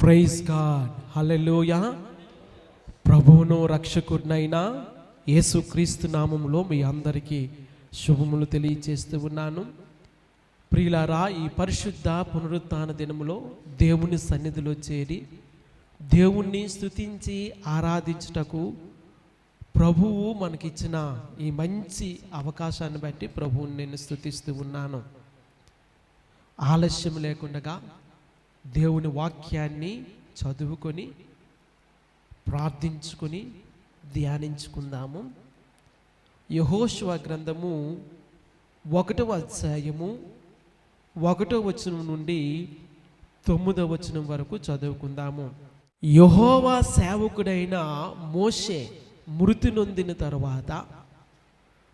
Praise God, హల్లెలూయా. ప్రభువును రక్షకుడినైన యేసుక్రీస్తు నామములో మీ అందరికీ శుభములు తెలియచేస్తూ ఉన్నాను. ప్రియులారా, ఈ పరిశుద్ధ పునరుత్థాన దినములో దేవుని సన్నిధిలో చేరి దేవుణ్ణి స్తుతించి ఆరాధించుటకు ప్రభువు మనకిచ్చిన ఈ మంచి అవకాశాన్ని బట్టి ప్రభువుని నేను స్తుతిస్తూ ఉన్నాను. ఆలస్యం లేకుండా దేవుని వాక్యాన్ని చదువుకొని ప్రార్థించుకొని ధ్యానించుకుందాము. యెహోషువ గ్రంథము 1వ అధ్యాయము 1వ వచనం నుండి 9వ వచనం వరకు చదువుకుందాము. యెహోవా సేవకుడైన మోషే మృతి నొందిన తరువాత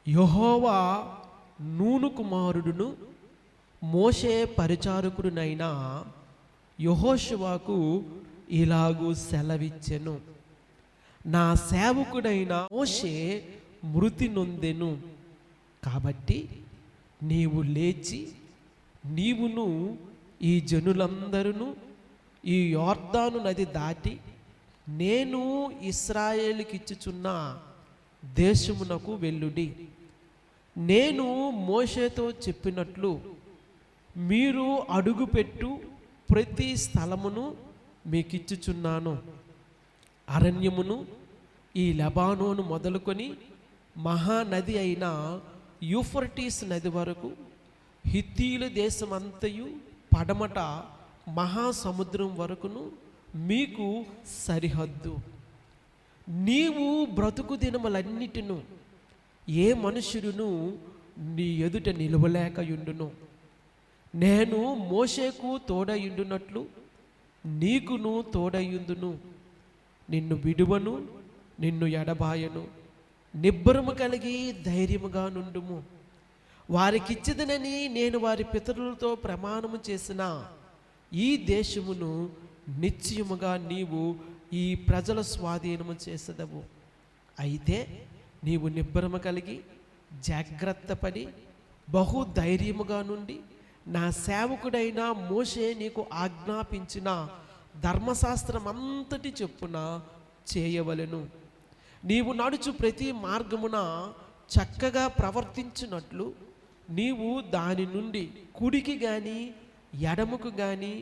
యెహోవా నూను కుమారుడును మోషే పరిచారకుడునైన యెహోషువకు ఇలాగూ సెలవిచ్చెను. నా సేవకుడైన మోషే మృతి నొందెను కాబట్టి నీవు లేచి నీవును ఈ జనులందరూ ఈ యొర్దాను నది దాటి నేను ఇశ్రాయేలుకిచ్చుచున్న దేశమునకు వెళ్ళుడి. నేను మోషేతో చెప్పినట్లు మీరు అడుగుపెట్టు ప్రతి స్థలమును మీకిచ్చుచున్నాను. అరణ్యమును ఈ లెబానోను మొదలుకొని మహానది అయిన యూఫ్రటీస్ నది వరకు హిత్తీల దేశమంతయు పడమట మహాసముద్రం వరకును మీకు సరిహద్దు. నీవు బ్రతుకు దినములన్నిటిను ఏ మనుషుడును నీ ఎదుట నిలవలేకయుండును. నేను మోషేకు తోడయుండునట్లు నీకును తోడయుందును. నిన్ను విడువను, నిన్ను ఎడబాయను. నిబ్బరము కలిగి ధైర్యముగా నుండుము. వారికిచ్చిదనని నేను వారి పితరులతో ప్రమాణము చేసిన ఈ దేశమును నిశ్చయముగా నీవు ఈ ప్రజల స్వాధీనము చేసదవు. అయితే నీవు నిబ్బరము కలిగి జాగ్రత్త పడి బహు ధైర్యముగా నుండి నా సేవకుడైన మోషే నీకు ఆజ్ఞాపించిన ధర్మశాస్త్రం అంతటి చొప్పున చేయవలెను. నీవు నడుచు ప్రతి మార్గమున చక్కగా ప్రవర్తించినట్లు నీవు దాని నుండి కుడికి గాని ఎడముకు గాని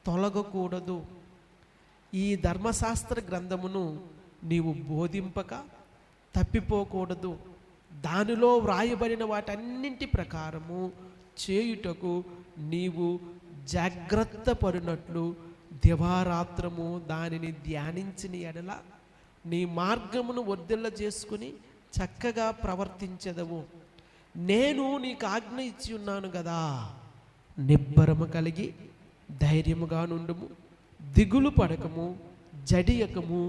తొలగకూడదు. ఈ ధర్మశాస్త్ర గ్రంథమును నీవు బోధింపక తప్పిపోకూడదు. దానిలో వ్రాయబడిన వాటన్నింటి ప్రకారము చేయుటకు నీవు జాగ్రత్త పడినట్లు దివారాత్రము దానిని ధ్యానించిన ఎడల నీ మార్గమును వర్ధిల్ల చేసుకుని చక్కగా ప్రవర్తించెదవు. నేను నీకు ఆజ్ఞ ఇచ్చి ఉన్నాను కదా. నిబ్బరము కలిగి ధైర్యముగా నుండుము, దిగులు పడకము, జడియకము.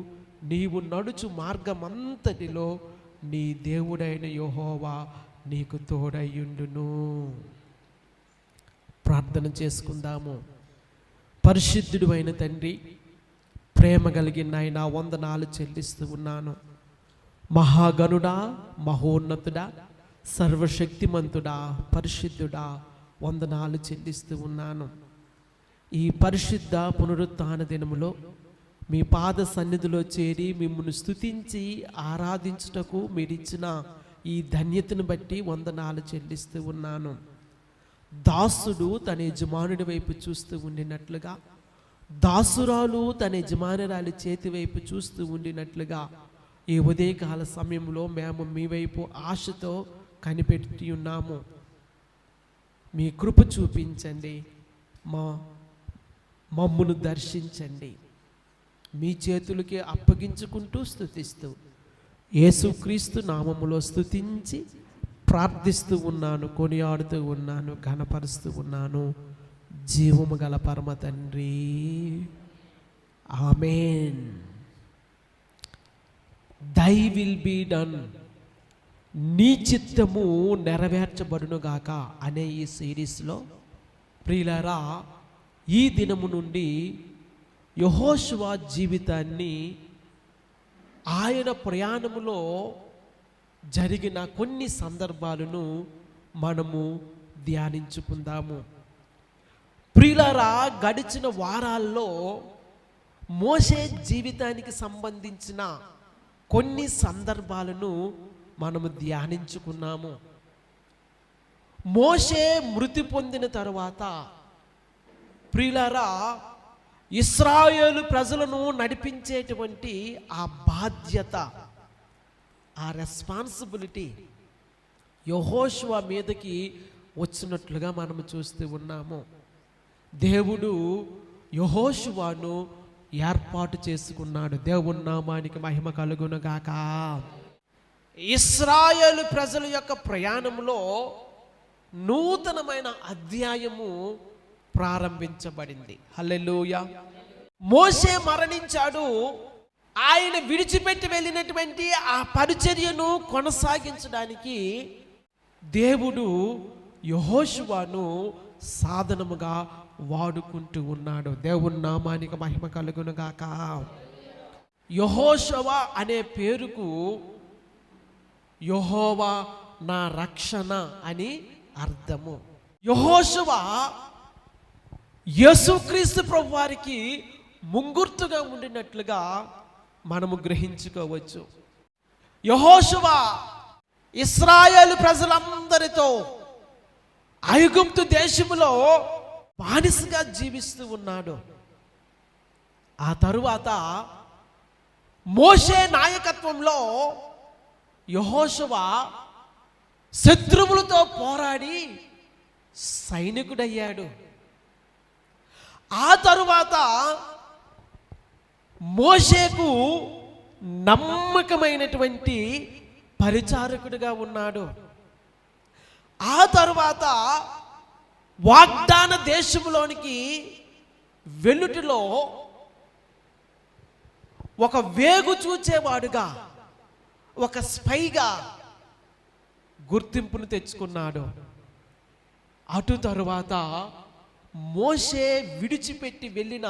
నీవు నడుచు మార్గమంతటిలో నీ దేవుడైన యెహోవా నీకు తోడయ్యుండును. ప్రార్థన చేసుకుందాము. పరిశుద్ధుడు అయిన తండ్రి, ప్రేమ కలిగిన ఆయన వందనాలు చెల్లిస్తూ ఉన్నాను. మహాగణుడా, మహోన్నతుడా, సర్వశక్తిమంతుడా, పరిశుద్ధుడా, వందనాలు చెల్లిస్తూ ఉన్నాను. ఈ పరిశుద్ధ పునరుత్థాన దినములో మీ పాద సన్నిధిలో చేరి మిమ్మల్ని స్తుతించి ఆరాధించుటకు మీరిచ్చిన ఈ ధన్యతను బట్టి వందనాలు చెల్లిస్తూ ఉన్నాను. దాసుడు తన యజమానుడి వైపు చూస్తూ ఉండినట్లుగా, దాసురాలు తన యజమానురాలి చేతి వైపు చూస్తూ ఉండినట్లుగా ఈ ఉదయకాల సమయంలో మేము మీ వైపు ఆశతో కనిపెట్టి ఉన్నాము. మీ కృప చూపించండి, మమ్మును దర్శించండి. మీ చేతులకి అప్పగించుకుంటూ స్తుతిస్తూ యేసుక్రీస్తు నామములో స్తుతించి ప్రార్థిస్తూ ఉన్నాను, కొనియాడుతూ ఉన్నాను, ఘనపరుస్తూ ఉన్నాను. జీవము గల పరమ తండ్రి, ఆమేన్. దై విల్ బీ డన్, నీ చిత్తము నెరవేర్చబడునుగాక అనే ఈ సిరీస్లో ప్రియులారా, ఈ దినము నుండి యెహోషువ జీవితాన్ని, ఆయన ప్రయాణములో జరిగిన కొన్ని సందర్భాలను మనము ధ్యానించుకుందాము. ప్రియులారా, గడిచిన వారాల్లో మోషే జీవితానికి సంబంధించిన కొన్ని సందర్భాలను మనము ధ్యానించుకున్నాము. మోషే మృతి పొందిన తరువాత ప్రియులారా, ఇశ్రాయేలు ప్రజలను నడిపించేటువంటి ఆ బాధ్యత, ఆ రెస్పాన్సిబిలిటీ యెహోషువ మీదకి వచ్చినట్లుగా మనము చూస్తూ ఉన్నాము. దేవుడు యెహోషువను ఏర్పాటు చేసుకున్నాడు. దేవుని నామానికి మహిమ కలుగును గాక. ఇశ్రాయేలు ప్రజల యొక్క ప్రయాణంలో నూతనమైన అధ్యాయము ప్రారంభించబడింది. హల్లెలూయా. మోషే మరణించాడు. ఆయన విడిచిపెట్టి వెళ్ళినటువంటి ఆ పరిచర్యను కొనసాగించడానికి దేవుడు యెహోషువను సాధనముగా వాడుకుంటూ ఉన్నాడు. దేవుని నామానికి మహిమ కలుగును గాక. యెహోషువ అనే పేరుకు యెహోవా నా రక్షణ అని అర్థము. యెహోషువ యేసుక్రీస్తు ప్రభువారికి ముంగుర్తుగా ఉండినట్లుగా మనము గ్రహించుకోవచ్చు. యెహోషువ ఇశ్రాయేలు ప్రజలందరితో ఐగుప్తు దేశములో బానిసగా జీవిస్తూ ఉన్నాడు. ఆ తరువాత మోషే నాయకత్వంలో యెహోషువ శత్రువులతో పోరాడి సైనికుడయ్యాడు. ఆ తరువాత మోషేకు నమ్మకమైనటువంటి పరిచారకుడిగా ఉన్నాడు. ఆ తరువాత వాగ్దాన దేశంలోనికి వెలుటిలో ఒక వేగు చూచేవాడుగా, ఒక స్పైగా గుర్తింపును తెచ్చుకున్నాడు. అటు తరువాత మోషే విడిచిపెట్టి వెళ్ళిన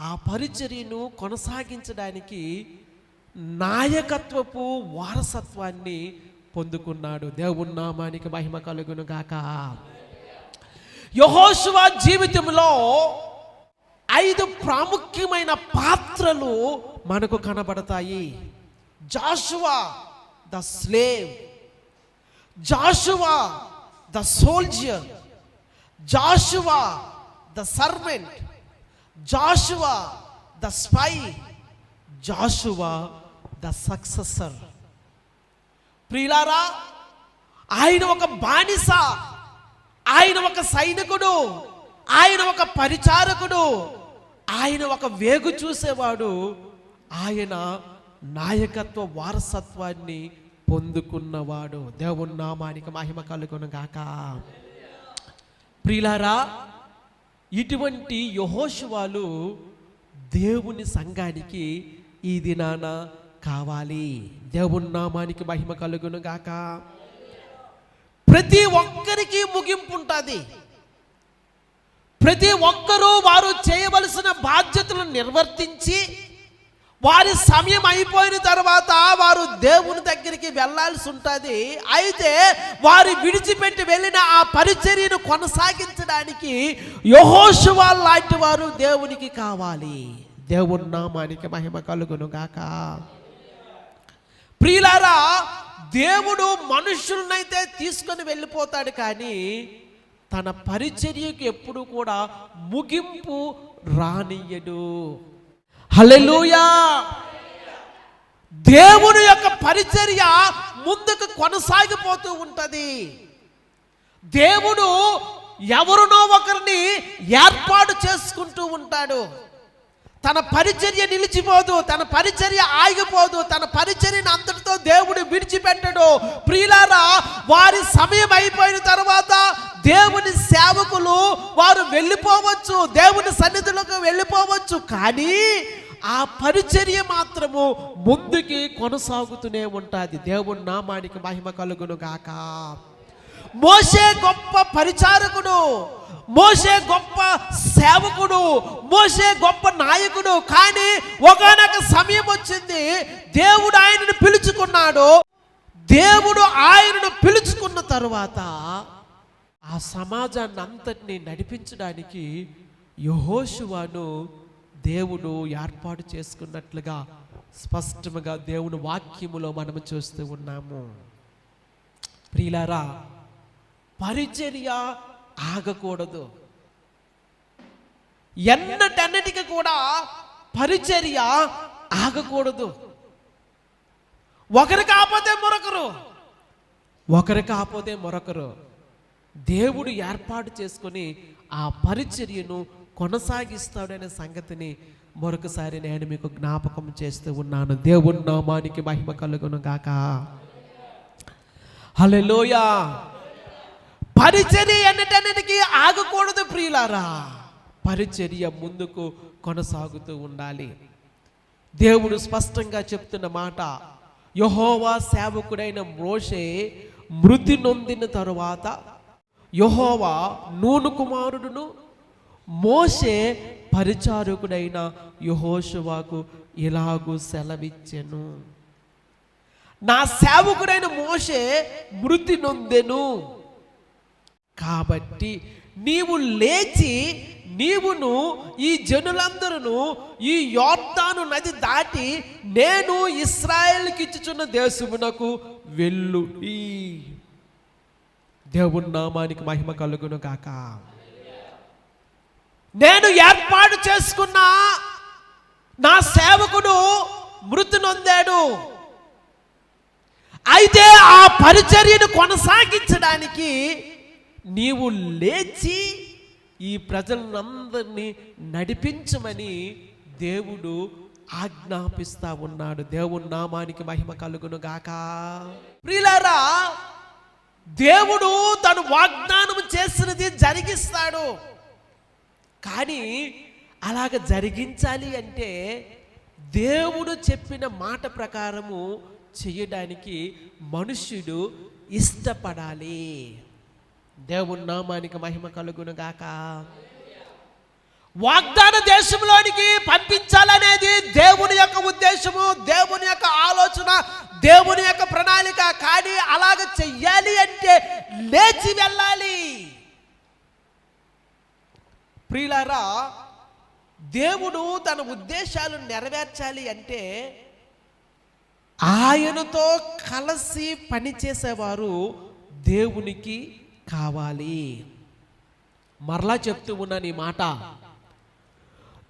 ఆ పరిచర్యను కొనసాగించడానికి నాయకత్వపు వారసత్వాన్ని పొందుకున్నాడు. దేవుని నామానికి మహిమ కలుగును గాక. యెహోషువ జీవితంలో 5 ప్రాముఖ్యమైన పాత్రలు మనకు కనబడతాయి. Joshua the slave, Joshua the soldier, Joshua the servant, Joshua the spy, Joshua the successor. ప్రియులారా, ఆయన ఒక బానిస, ఆయన ఒక సైనికుడు, ఆయన ఒక పరిచారకుడు, ఆయన ఒక వేగు చూసేవాడు. ఆయన నాయకత్వ వారసత్వాన్ని పొందుకున్నవాడు. దేవుని నామానికి మహిమ కలుగును గాక. ప్రియులారా, ఇటువంటి యెహోషువలు దేవుని సంఘానికి ఈ దినాన కావాలి. దేవుని నామానికి మహిమ కలుగును గాక. ప్రతి ఒక్కరికి ముగింపు ఉంటుంది. ప్రతి ఒక్కరూ వారు చేయవలసిన బాధ్యతలను నిర్వర్తించి వారి సమయం అయిపోయిన తర్వాత వారు దేవుని దగ్గరికి వెళ్ళాల్సి ఉంటుంది. అయితే వారు విడిచిపెట్టి వెళ్ళిన ఆ పరిచర్యను కొనసాగించడానికి యెహోషువ లాంటి వారు దేవునికి కావాలి. దేవుని నామానికి మహిమ కలుగును గాక. ప్రియులారా, దేవుడు మనుషులనైతే తీసుకొని వెళ్ళిపోతాడు, కానీ తన పరిచర్యకు ఎప్పుడు కూడా ముగింపు రానియ్యడు. హల్లెలూయా. దేవుని యొక్క పరిచర్య ముందుకు కొనసాగిపోతూ ఉంటది. దేవుడు ఎవరినో ఒకరిని ఏర్పాటు చేసుకుంటూ ఉంటాడు. తన పరిచర్య నిలిచిపోదు, తన పరిచర్య ఆగిపోదు, తన పరిచర్యను అంతటితో దేవుడు విడిచిపెట్టడు. ప్రియులారా, వారి సమయం అయిపోయిన తర్వాత దేవుని సేవకులు వారు వెళ్ళిపోవచ్చు, దేవుని సన్నిధిలోకి వెళ్ళిపోవచ్చు, కానీ ఆ పరిచర్య మాత్రము ముందుకి కొనసాగుతూనే ఉంటుంది. దేవుని నామానికి మహిమ కలుగును గాక. మోషే గొప్ప పరిచారకుడు, మోషే గొప్ప సేవకుడు, మోషే గొప్ప నాయకుడు, కానీ ఒకానొక సమయం వచ్చింది, దేవుడు ఆయనను పిలుచుకున్నాడు. దేవుడు ఆయనను పిలుచుకున్న తరువాత ఆ సమాజాన్ని అంతటినీ నడిపించడానికి యెహోషువను దేవుడు ఏర్పాటు చేసుకున్నట్లుగా స్పష్టంగా దేవుని వాక్యములో మనము చూస్తూ ఉన్నాము. ప్రియులారా, పరిచర్య ఆగకూడదు. ఎన్నటన్నిటికీ కూడా పరిచర్య ఆగకూడదు. ఒకరు కాకపోతే మరొకరు, ఒకరు కాకపోతే మరొకరు దేవుడు ఏర్పాటు చేసుకొని ఆ పరిచర్యను కొనసాగిస్తాడనే సంగతిని మరొకసారి నేను మీకు జ్ఞాపకం చేస్తూ ఉన్నాను. దేవుని నామానికి మహిమ కలుగును గాక. హల్లెలూయా. పరిచర్య ఎన్నటన్నిటికీ ఆగకూడదు ప్రియులారా. పరిచర్య ముందుకు కొనసాగుతూ ఉండాలి. దేవుడు స్పష్టంగా చెప్తున్న మాట, యెహోవా సేవకుడైన మోషే మృతి నొందిన తరువాత యెహోవా నూను కుమారుడును మోషే పరిచారకుడైన యెహోషువకు ఇలాగూ సెలవిచ్చెను. నా సేవకుడైన మోషే మృతి నొందెను కాబట్టి నీవు లేచి నీవును ఈ జనులందరూ ఈ యోర్దాను నది దాటి నేను ఇశ్రాయేలుకి ఇచ్చుచున్న దేశమునకు వెళ్ళుడి. దేవుని నామానికి మహిమ కలుగును గాక. నేను ఏర్పాటు చేసుకున్న నా సేవకుడు మృతి నొందాడు. అయితే ఆ పరిచర్యను కొనసాగించడానికి నీవు లేచి ఈ ప్రజలందరినీ నడిపించమని దేవుడు ఆజ్ఞాపిస్తా ఉన్నాడు. దేవుని నామానికి మహిమ కలుగును గాక. ప్రియులారా, దేవుడు తను వాగ్దానం చేసినది జరిగిస్తాడు. కానీ అలాగ జరిగించాలి అంటే దేవుడు చెప్పిన మాట ప్రకారము చేయడానికి మనుష్యుడు ఇష్టపడాలి. దేవుని నామానికి మహిమ కలుగును గాక. వాగ్దాన దేశంలోనికి పంపించాలనేది దేవుని యొక్క ఉద్దేశము, దేవుని యొక్క ఆలోచన, దేవుని యొక్క ప్రణాళిక. కానీ అలాగ చెయ్యాలి అంటే లేచి వెళ్ళాలి. ప్రియులారా, దేవుడు తన ఉద్దేశాలను నెరవేర్చాలి అంటే ఆయనతో కలిసి పనిచేసేవారు దేవునికి కావాలి. మరలా చెప్తూ ఉన్నాను ఈ మాట.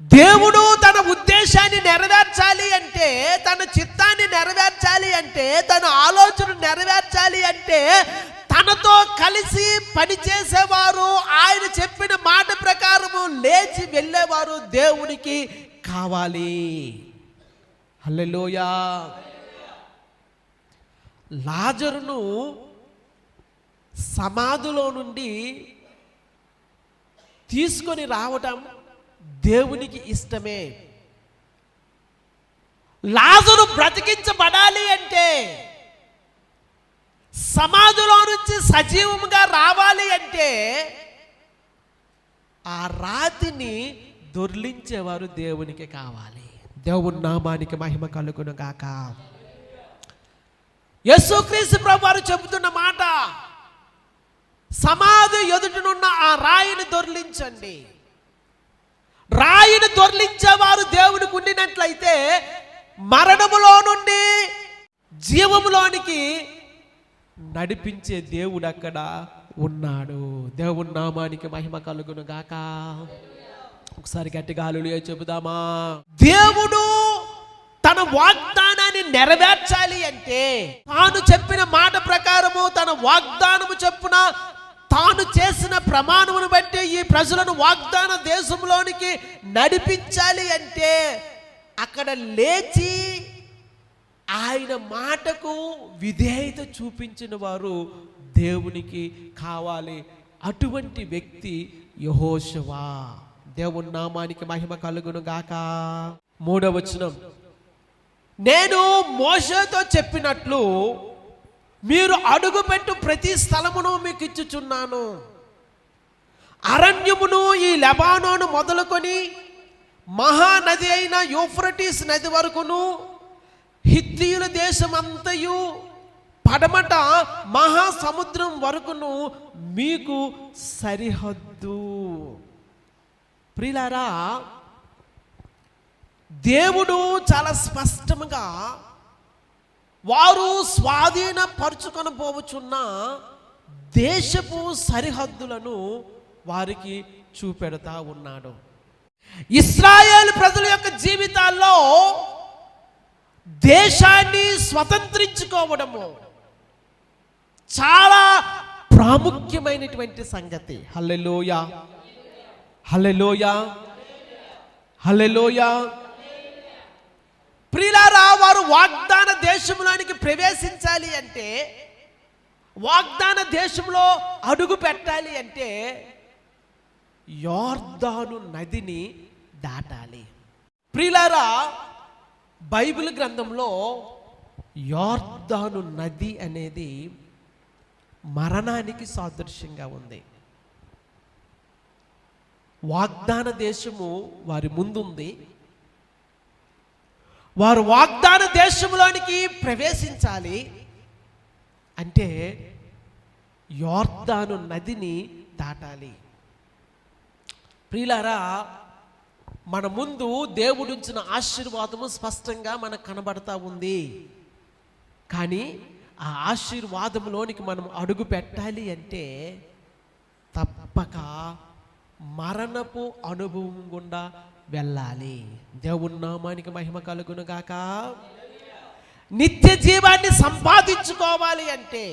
దేవుడు తన ఉద్దేశాన్ని నెరవేర్చాలి అంటే, తన చిత్తాన్ని నెరవేర్చాలి అంటే, తన ఆలోచన నెరవేర్చాలి అంటే తనతో కలిసి పనిచేసేవారు, ఆయన చెప్పిన మాట ప్రకారము లేచి వెళ్ళేవారు దేవునికి కావాలి. హల్లెలూయా. లాజరును సమాధిలో నుండి తీసుకొని రావటం దేవునికి ఇష్టమే. లాజరు బ్రతికించబడాలి అంటే, సమాధిలో నుంచి సజీవంగా రావాలి అంటే ఆ రాతిని దొర్లించేవారు దేవునికి కావాలి. దేవుని నామానికి మహిమ కలుగును గాక. యేసుక్రీస్తు ప్రభువారు చెబుతున్న మాట, సమాధి ఎదుటనున్న ఆ రాయిని దొర్లించండి. రాయిని దొర్లించేవారు దేవునికి ఉండినట్లయితే మరణములో నుండి జీవములోనికి నడిపించే దేవుడు అక్కడ ఉన్నాడు. దేవుని నామానికి మహిమ కలుగును గాక. ఒకసారి గట్టిగా హల్లెలూయా చెబుదామా. దేవుడు తన వాగ్దానాన్ని నెరవేర్చాలి అంటే తాను చెప్పిన మాట ప్రకారము, తన వాగ్దానము చెప్పున తాను చేసిన ప్రమాణమును బట్టి ఈ ప్రజలను వాగ్దాన దేశంలోనికి నడిపించాలి అంటే అక్కడ లేచి ఆయన మాటకు విధేయత చూపించిన వారు దేవునికి కావాలి. అటువంటి వ్యక్తి యెహోషువ. దేవుని నామానికి మహిమ కలుగును గాక. 3వ వచనం, నేను మోషేతో చెప్పినట్లు మీరు అడుగుపెట్టు ప్రతి స్థలమును మీకు ఇచ్చుచున్నాను. అరణ్యమును ఈ లెబానోను మొదలుకొని మహానది అయిన యూఫ్రటీస్ నది వరకును, హిత్తీయుల దేశం అంతయు పడమట మహాసముద్రం వరకును మీకు సరిహద్దు. ప్రియులారా, దేవుడు చాలా స్పష్టంగా వారు స్వాధీనపరుచుకొని పోవచున్న దేశపు సరిహద్దులను వారికి చూపెడతా ఉన్నాడు. ఇశ్రాయేలు ప్రజల యొక్క జీవితాల్లో దేశాన్ని స్వతంత్రించుకోవడము చాలా ప్రాముఖ్యమైనటువంటి సంగతి. హల్లెలూయా, హల్లెలూయా, హల్లెలూయా. ప్రియులారా, వారు వాగ్దాన దేశంలోనికి ప్రవేశించాలి అంటే, వాగ్దాన దేశంలో అడుగు పెట్టాలి అంటే యోర్దాను నదిని దాటాలి. ప్రియులారా, బైబిల్ గ్రంథంలో యోర్దాను నది అనేది మరణానికి సాదృశ్యంగా ఉంది. వాగ్దాన దేశము వారి ముందుంది. వారు వాగ్దాన దేశంలోనికి ప్రవేశించాలి అంటే యోర్దాను నదిని దాటాలి. ప్రియులారా, మన ముందు దేవుడుంచిన ఆశీర్వాదము స్పష్టంగా మనకు కనబడతా ఉంది. కానీ ఆ ఆశీర్వాదంలోనికి మనం అడుగు పెట్టాలి అంటే తప్పక మరణపు అనుభవం గుండా వెళ్ళాలి. దేవుని నామానికి మహిమ కలుగును గాక. నిత్య జీవాన్ని సంపాదించుకోవాలి అంటే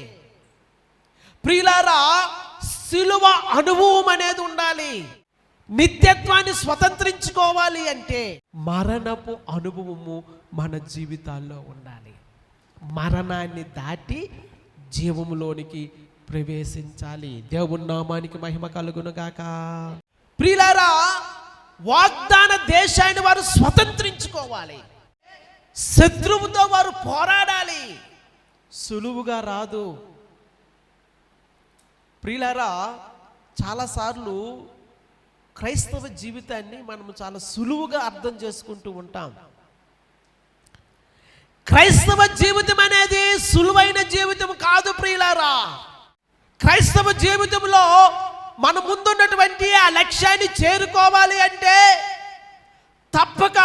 ప్రియులారా, సిలువ అనుభవం అనేది ఉండాలి. నిత్యత్వాన్ని స్వతంత్రించుకోవాలి అంటే మరణపు అనుభవము మన జీవితాల్లో ఉండాలి. మరణాన్ని దాటి జీవములోనికి ప్రవేశించాలి. దేవుని నామానికి మహిమ కలుగును గాక. ప్రియులారా, వాగ్దాన దేశాన్ని వారు స్వతంత్రించుకోవాలి. శత్రువుతో వారు పోరాడాలి. సులువుగా రాదు. ప్రియులారా, చాలాసార్లు క్రైస్తవ జీవితాన్ని మనము చాలా సులువుగా అర్థం చేసుకుంటూ ఉంటాం. క్రైస్తవ జీవితం అనేది సులువైన జీవితం కాదు ప్రియులారా. క్రైస్తవ జీవితంలో మన ముందున్నటువంటి ఆ లక్ష్యాన్ని చేరుకోవాలి అంటే తప్పక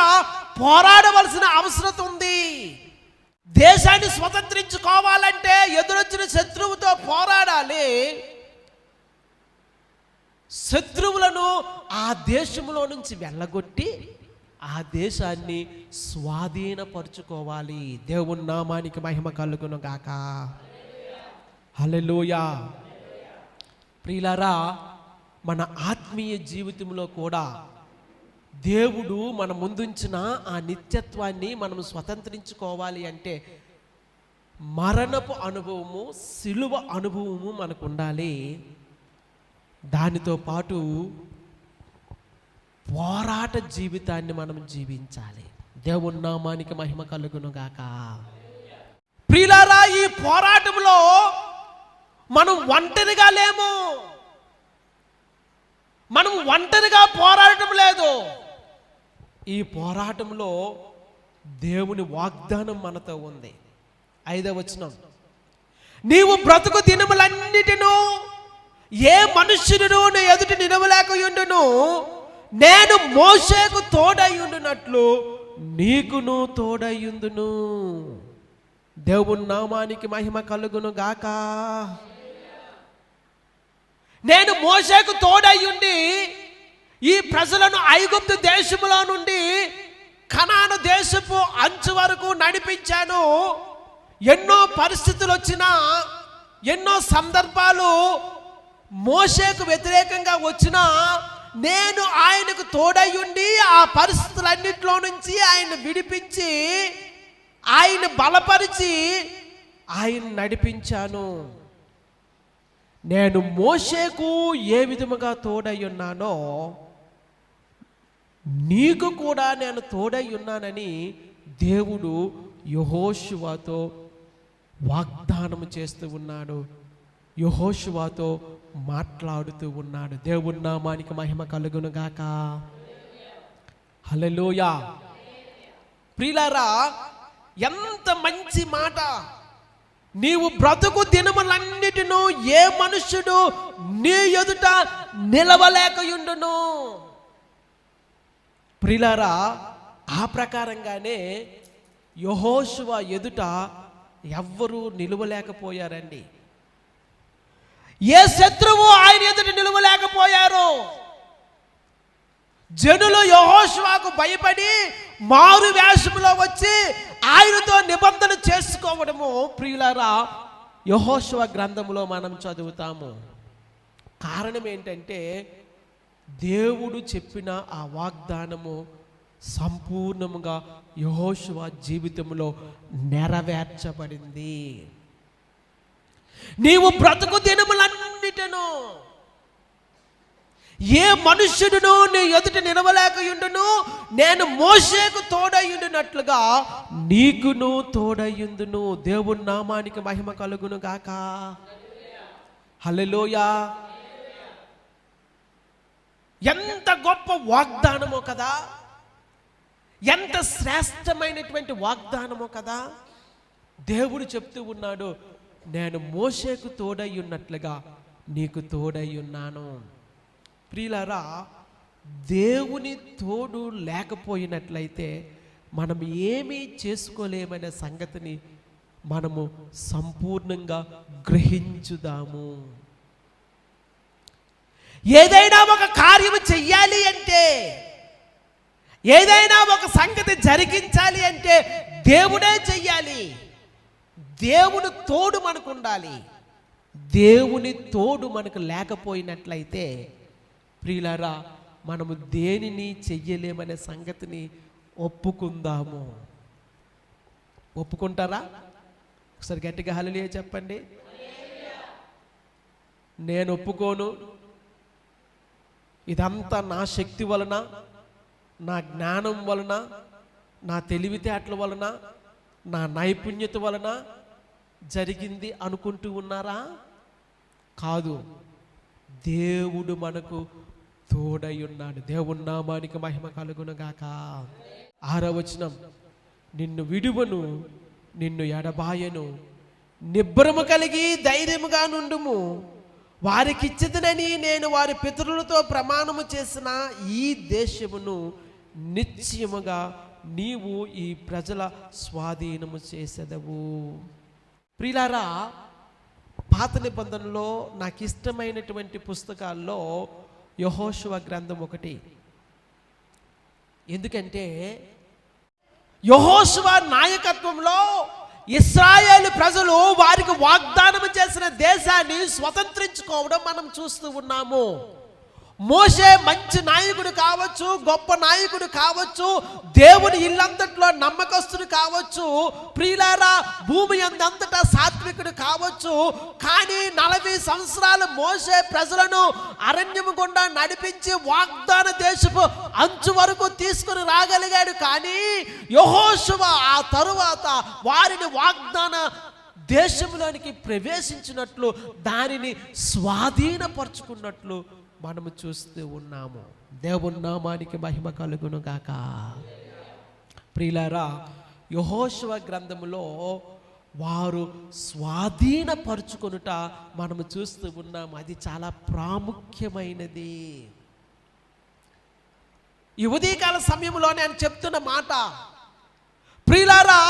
పోరాడవలసిన అవసరం ఉంది. దేశాన్ని స్వతంత్రించుకోవాలంటే ఎదురొచ్చిన శత్రువుతో పోరాడాలి. శత్రువులను ఆ దేశంలో నుంచి వెళ్ళగొట్టి ఆ దేశాన్ని స్వాధీనపరుచుకోవాలి. దేవుని నామానికి మహిమ కలుగును గాక. హల్లెలూయా. ప్రియులారా, మన ఆత్మీయ జీవితంలో కూడా దేవుడు మన ముందుంచిన ఆ నిత్యత్వాన్ని మనం స్వతంత్రించుకోవాలి అంటే మరణపు అనుభవము, సిలువ అనుభవము మనకు ఉండాలి. దానితో పాటు పోరాట జీవితాన్ని మనం జీవించాలి. దేవుని నామానికి మహిమ కలుగును గాక. ప్రియులారా, ఈ పోరాటంలో మనం ఒంటరిగా లేము. మనం ఒంటరిగా పోరాటం లేదు. ఈ పోరాటంలో దేవుని వాగ్దానం మనతో ఉంది. 5వ వచనం, నీవు బ్రతుకు దినములన్నిటిను ఏ మనుష్యుడును నీ ఎదుట నిలవలేకయుండును, నేను మోషేకు తోడయ్యుండునట్లు నీకును తోడయ్యుందును. దేవుని నామానికి మహిమ కలుగును గాక. నేను మోషేకు తోడయ్యుండి ఈ ప్రజలను ఐగుప్తు దేశములో నుండి కనాను దేశపు అంచు వరకు నడిపించాను. ఎన్నో పరిస్థితులు వచ్చినా, ఎన్నో సందర్భాలు మోషేకు వ్యతిరేకంగా వచ్చినా నేను ఆయనకు తోడయ్యుండి ఆ పరిస్థితులన్నింటిలో నుంచి ఆయన విడిపించి, ఆయన బలపరిచి ఆయన నడిపించాను. నేను మోషేకు ఏ విధముగా తోడయ్యున్నానో నీకు కూడా నేను తోడయ్యున్నానని దేవుడు యెహోషువతో వాగ్దానం చేస్తూ ఉన్నాడు. యెహోషువతో మాట్లాడుతూ ఉన్నాడు. దేవుని నామానికి మహిమ కలుగును గాక. హల్లెలూయా. ప్రియులారా, ఎంత మంచి మాట. నీవు బ్రతుకు దినములన్నిటిను ఏ మనుష్యుడు నీ ఎదుట నిలవలేకయుండును. ప్రియులారా, ఆ ప్రకారంగానే యెహోషువ ఎదుట ఎవ్వరూ నిలువలేకపోయారండి. ఏ శత్రువు ఆయన ఎదుట నిలువలేకపోయారు. జనులు యెహోషువకు భయపడి మారు వేషములో వచ్చి ఆయనతో నిబంధన చేసుకోవడము ప్రియులారా యెహోషువ గ్రంథములో మనం చదువుతాము. కారణం ఏంటంటే దేవుడు చెప్పిన ఆ వాగ్దానము సంపూర్ణముగా యెహోషువ జీవితంలో నెరవేర్చబడింది. నీవు బ్రతుకు దినములన్నిటను ఏ మనుష్యుడును నీ ఎదుట నిలవలేకయుండును, నేను మోషేకు తోడయుండునట్లుగా నీకును తోడయుందును. దేవుని నామానికి మహిమ కలుగును గాక. హల్లెలూయా. ఎంత గొప్ప వాగ్దానమో కదా, ఎంత శ్రేష్టమైనటువంటి వాగ్దానమో కదా. దేవుడు చెప్తూ ఉన్నాడు, నేను మోషేకు తోడై ఉన్నట్లుగా నీకు తోడై ఉన్నాను. ప్రియులారా, దేవుని తోడు లేకపోయినట్లయితే మనం ఏమీ చేసుకోలేమనే సంగతిని మనము సంపూర్ణంగా గ్రహించుదాము. ఏదైనా ఒక కార్యము చెయ్యాలి అంటే, ఏదైనా ఒక సంగతి జరిగించాలి అంటే దేవుడే చెయ్యాలి. దేవుని తోడు మనకు ఉండాలి. దేవుని తోడు మనకు లేకపోయినట్లయితే ప్రియులారా మనము దేనిని చెయ్యలేమనే సంగతిని ఒప్పుకుందాము. ఒప్పుకుంటారా? ఒకసారి గట్టిగా హల్లెలూయా చెప్పండి. నేను ఒప్పుకోను. ఇదంతా నా శక్తి వలన, నా జ్ఞానం వలన, నా తెలివితేటల వలన, నా నైపుణ్యత వలన జరిగింది అనుకుంటూ ఉన్నారా? కాదు, దేవుడు మనకు తోడై ఉన్నాడు. దేవుని నామానికి మహిమ కలుగును గాక. 6వ వచనం, నిన్ను విడువను, నిన్ను ఎడబాయను, నిబ్బరము కలిగి ధైర్యముగా నుండుము, వారికిచ్చిదనని నేను వారి పితరులతో ప్రమాణము చేసిన ఈ దేశమును నిశ్చయముగా నీవు ఈ ప్రజల స్వాధీనము చేసెదవు. ప్రియులారా, పాత నిబంధనలో నాకు ఇష్టమైనటువంటి పుస్తకాల్లో యెహోషువ గ్రంథం ఒకటి. ఎందుకంటే యెహోషువ నాయకత్వంలో ఇశ్రాయేలు ప్రజలు వారికి వాగ్దానం చేసిన దేశాన్ని స్వతంత్రించుకోవడం మనం చూస్తూ ఉన్నాము. మోషే మంచి నాయకుడు కావచ్చు, గొప్ప నాయకుడు కావచ్చు, దేవుని ఇల్లంతట్లో నమ్మకస్తుడు కావచ్చు, ప్రియులారా భూమి అంతటా సాత్వికుడు కావచ్చు. కానీ 40 సంవత్సరాలు మోషే ప్రజలను అరణ్యము గుండా నడిపించి వాగ్దాన దేశపు అంచు వరకు తీసుకుని రాగలిగాడు. కానీ యెహోషువ ఆ తరువాత వారిని వాగ్దాన దేశంలోనికి ప్రవేశించినట్లు, దానిని స్వాధీనపరుచుకున్నట్లు మనము చూస్తూ ఉన్నాము. దేవుని నామానికి మహిమ కలుగును గాక. ప్రియులారా, యెహోషువ గ్రంథములో వారు స్వాధీనపరుచుకొనుట మనము చూస్తూ ఉన్నాము. అది చాలా ప్రాముఖ్యమైనది. ఈ ఉదయకాల సమయంలో నేను చెప్తున్న మాట, ప్రియులారా,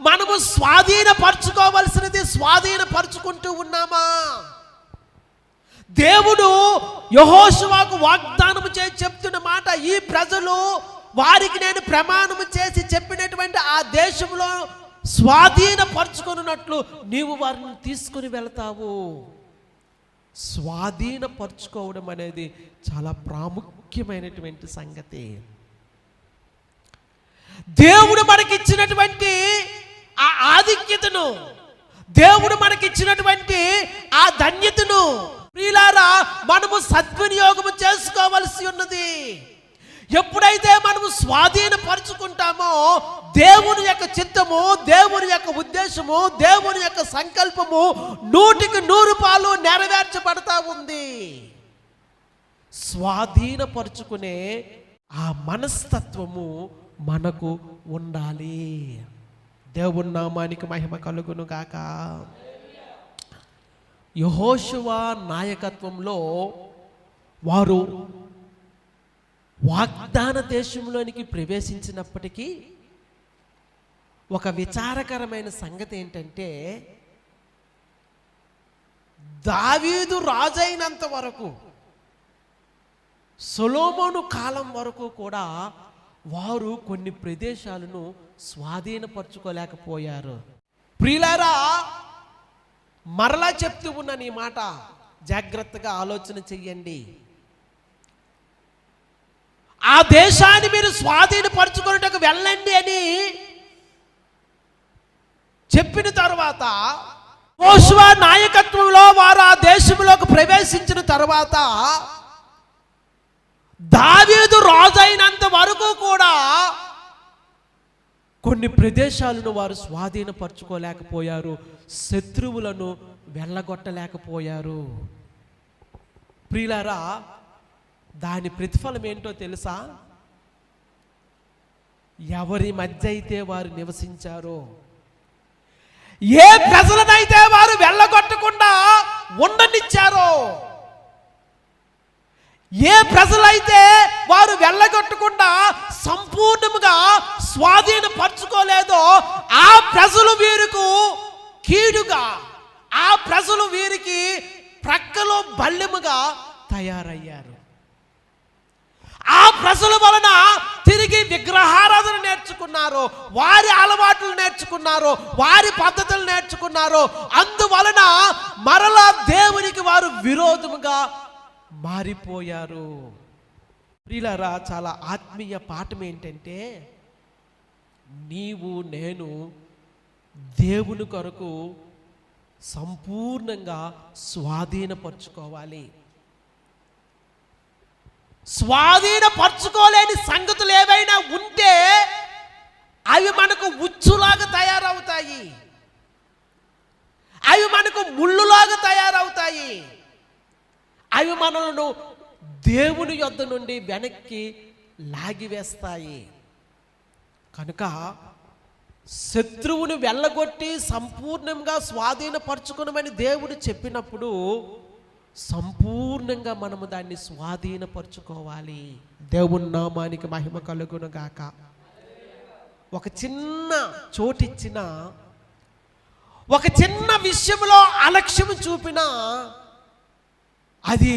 మనము స్వాధీనపరచుకోవలసినది స్వాధీనపరుచుకుంటూ ఉన్నామా? దేవుడు యెహోషువకు వాగ్దానము చేసి చెప్తున్న మాట, ఈ ప్రజలు వారికి నేను ప్రమాణము చేసి చెప్పినటువంటి ఆ దేశంలో స్వాధీనపరుచుకున్నట్లు నీవు వారిని తీసుకుని వెళ్తావు. స్వాధీనపరుచుకోవడం అనేది చాలా ప్రాముఖ్యమైనటువంటి సంగతి. దేవుడు మనకిచ్చినటువంటి ఆ ఆధిక్యతను, దేవుడు మనకిచ్చినటువంటి ఆ ధన్యతను ప్రియులారా మనము సద్వినియోగము చేసుకోవలసి ఉన్నది. ఎప్పుడైతే మనము స్వాధీనపరుచుకుంటామో దేవుని యొక్క చిత్తము, దేవుని యొక్క ఉద్దేశము, దేవుని యొక్క సంకల్పము 100% నెరవేర్చబడతా ఉంది. స్వాధీనపరుచుకునే ఆ మనస్తత్వము మనకు ఉండాలి. దేవుని నామానికి మహిమ కలుగును గాక. యెహోషువ నాయకత్వంలో వారు వాగ్దాన దేశంలోనికి ప్రవేశించినప్పటికీ ఒక విచారకరమైన సంగతి ఏంటంటే, దావీదు రాజైనంత వరకు, సొలొమోను కాలం వరకు కూడా వారు కొన్ని ప్రదేశాలను స్వాధీనపరచుకోలేకపోయారు. ప్రియులారా, మరలా చెప్తూ ఉన్నాను ఈ మాట, జాగ్రత్తగా ఆలోచన చెయ్యండి. ఆ దేశాన్ని మీరు స్వాధీనపరచుకున్నట్టుకు వెళ్ళండి అని చెప్పిన తర్వాత యెహోషువ నాయకత్వంలో వారు ఆ దేశంలోకి ప్రవేశించిన తర్వాత దావీదు రాజైనంత వరకు కూడా కొన్ని ప్రదేశాలను వారు స్వాధీనపరచుకోలేకపోయారు, శత్రువులను వెళ్ళగొట్టలేకపోయారు. ప్రియులారా, దాని ప్రతిఫలం ఏంటో తెలుసా? ఎవరి మధ్య అయితే వారు నివసించారో, ఏ ప్రజలనైతే వారు వెళ్ళగొట్టకుండా ఉండనిచ్చారో, ఏ ప్రజలైతే వారు వెళ్ళగొట్టకుండా సంపూర్ణముగా స్వాధీనపరచుకోలేదో ఆ ప్రజలు వీరికి కీడుగా, ఆ ప్రజలు వీరికి ప్రక్కలో బల్లెముగా తయారయ్యారు. ఆ ప్రజల వలన తిరిగి విగ్రహారాధన నేర్చుకున్నారు, వారి అలవాట్లు నేర్చుకున్నారు, వారి పద్ధతులు నేర్చుకున్నారు. అందువలన మరలా దేవునికి వారు విరోధముగా మారిపోయారు. ప్రియులారా, చాలా ఆత్మీయ పాఠం ఏంటంటే, నీవు నేను దేవుని కొరకు సంపూర్ణంగా స్వాధీనపరచుకోవాలి. స్వాధీనపరచుకోలేని సంగతులు ఏవైనా ఉంటే అవి మనకు ఉచ్చులాగా తయారవుతాయి, అవి మనకు ముళ్ళులాగా తయారవుతాయి, అవి మనలను దేవుని యొద్ద నుండి వెనక్కి లాగివేస్తాయి. కనుక శత్రువుని వెళ్ళగొట్టి సంపూర్ణంగా స్వాధీనపరచుకునమని దేవుడు చెప్పినప్పుడు సంపూర్ణంగా మనము దాన్ని స్వాధీనపరచుకోవాలి. దేవుని నామానికి మహిమ కలుగును గాక. ఒక చిన్న చోటిచ్చిన, ఒక చిన్న విషయంలో అలక్ష్యం చూపినా అది